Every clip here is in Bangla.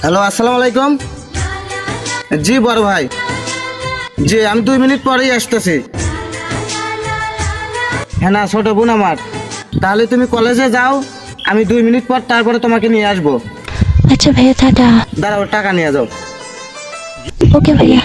হ্যালো, আসসালামু আলাইকুম। জি বড় ভাই, জি আমি 2 মিনিট পরেই আসতেছি। হ্যাঁ না, ছোট বোন আমার। তাহলে তুমি কলেজে যাও, আমি 2 মিনিট পর তারপরে তোমাকে নিয়ে আসবো। আচ্ছা ভাইয়া, টাটা। দাঁড়াও, টাকা নিয়ে যাও। ওকে ভাইয়া।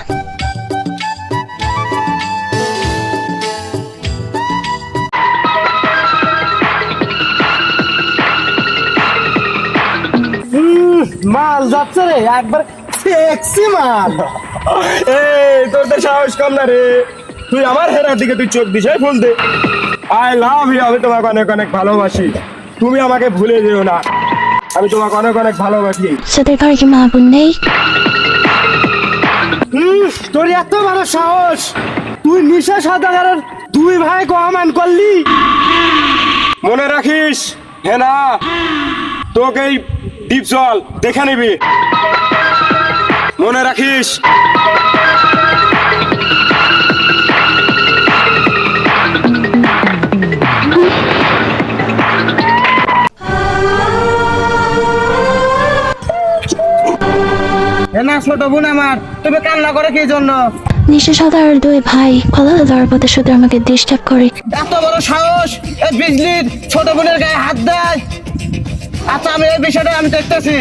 মাল যাচ্ছে রে, একবার সেক্সি মাল। তোর তো সাহস কম না রে, তুই আমার হেরার দিকে তুই চোখ দিস ফুল দে। আই লাভ ইউ, আমি তোমাকে অনেক অনেক ভালোবাসি, তুমি আমাকে ভুলে যেও না, আমি তোমাকে অনেক অনেক ভালোবাসি। তোদের ঘরে কি মা বোন নেই? তোর এত বড় সাহস, তুই নিশা সওদাগরের 2 ভাই অপমান করলি। মনে রাখিস হ্যাঁ না, তোকে এই ডিপ জল দেখে নিবি, মনে রাখিস। হ্যাঁ না, ছোট বোন আমার, তুমি কান্না করে কি জন্য? নিশা সওদাগরের 2 ভাই কলেজে যাওয়ার পথে শুধু আমাকে ডিস্টার্ব করে। এত বড় সাহস, এই বিজলির ছোট বোনের গায়ে হাত দেয়। আচ্ছা, আমি এই বিষয়টা আমি দেখতেছি।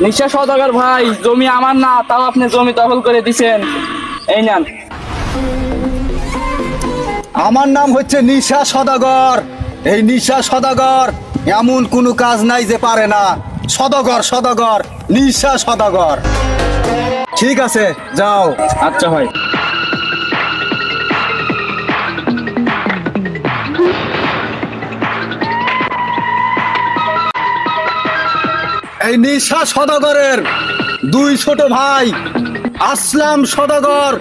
নিশা সওদাগর ভাই, জমি আমার না, তাও আপনি জমি দখল করে দিছেন। এই নেন। আমার নাম হচ্ছে নিশা সদাগর। এই নিশা সদাগর এমন কোনো কাজ নাই যে পারে না। সদাগর সদাগর, নিশা সদাগর। ঠিক আছে, যাও। আচ্ছা ভাই। এই নিশা সদাগরের 2 ছোট ভাই, আসলাম সদাগর,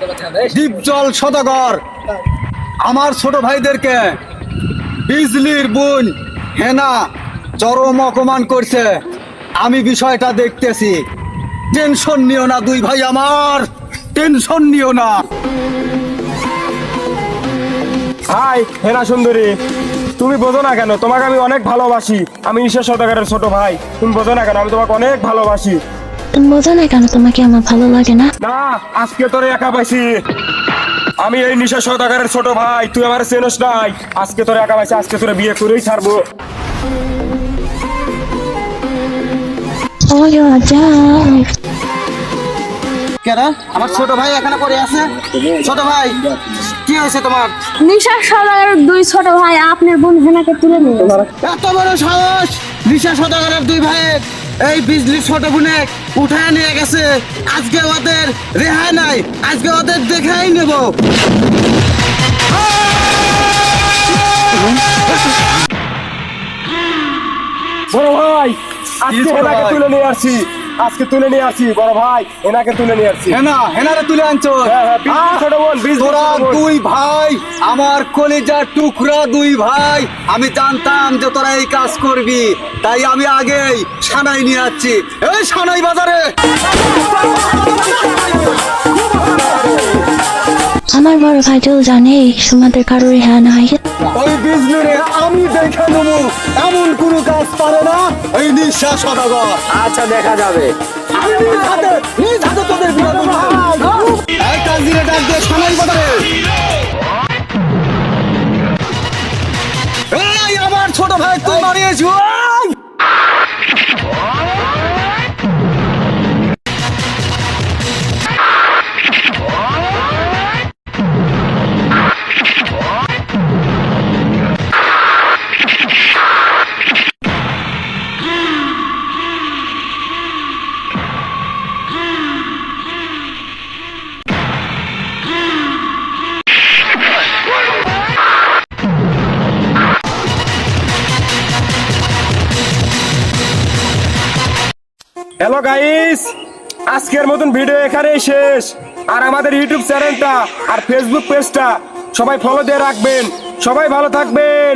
দীপজল সদাগর, আমার ছোট ভাইদেরকে বিজলির বোন হেনা চরম অপমান করছে। আমি বিষয়টা দেখতেছি। টেনশন নিও না 2 ভাই আমার, টেনশন নিও না। হাই হেনা সুন্দরী, তুমি বোঝো না কেন? তোমাকে আমি অনেক ভালোবাসি, আমি নিশা সওদাগরের ছোট ভাই, তুমি বোঝো না কেন? আমি তোমাকে অনেক ভালোবাসি। তুমি বোঝো না কেন তোমাকে আমার ভালো লাগে না? না, আজকে তোরে একা পাইছি। আমি এই নিশা সওদাগরের ছোট ভাই, তুই আমার চেনস নাই। আজকে তোরে একা পাইছি, আজকে তোরে বিয়ে করেই ছাড়বো। ও যাও। কেন আমার ছোট ভাই এখানে পড়ে আছে? ছোট ভাই, কি হয়েছে তোমার? নিশা সওদাগরের 2 ছোট ভাই আপনার বোন হেনাকে তুলে নিয়ে এত বড় সাহস! নিশা সওদাগরের 2 ভাইয়ের এই বিজলি ছোট বোনে উঠায় নিয়ে গেছে। আজকে ওদের রেহাই নাই, আজকে ওদের দেখাই নেব। বড় ভাই, আজকে ছোট হেনাকে ভাই? তুলে নিয়ে আসছি, আজকে তুলে নিয়ে আসছি বড় ভাই, হেনাকে তুলে নিয়ে আসছি। হেনা, হেনারে তুলে আনছো? হ্যাঁ, হ্যাঁ, বিজলির ছোট বোন, বিজলির তোরা ছোট বোন। 2 ভাই, আমার কলিজার টুকরা 2 ভাই। আমি জানতাম যে তোরা এই কাজ করবি, তাই আমি আগেই সানাই নিয়ে আসছি। এই সানাই বাজারে আমার বড় ভাই তো জানে তোমাদের কারোর হ্যাঁ নাই। ওই বিজলিরে আমি দেখে নেবো, এমন কোনো কাজ পারে না এই নিঃশ্বাস সদাগর। আচ্ছা, দেখা যাবে। আমি নিজ হাতে তোদের বিয়ে করবো। এই কাজিরে ডাক দিয়ে সানাই বাজারে। এই আমার ছোট ভাই, তুই মারিয়েছি। ওই! হ্যালো গাইস, আজকের মতন ভিডিও এখানেই শেষ। আর আমাদের ইউটিউব চ্যানেলটা আর ফেসবুক পেজটা সবাই ফলো দিয়ে রাখবেন। সবাই ভালো থাকবেন।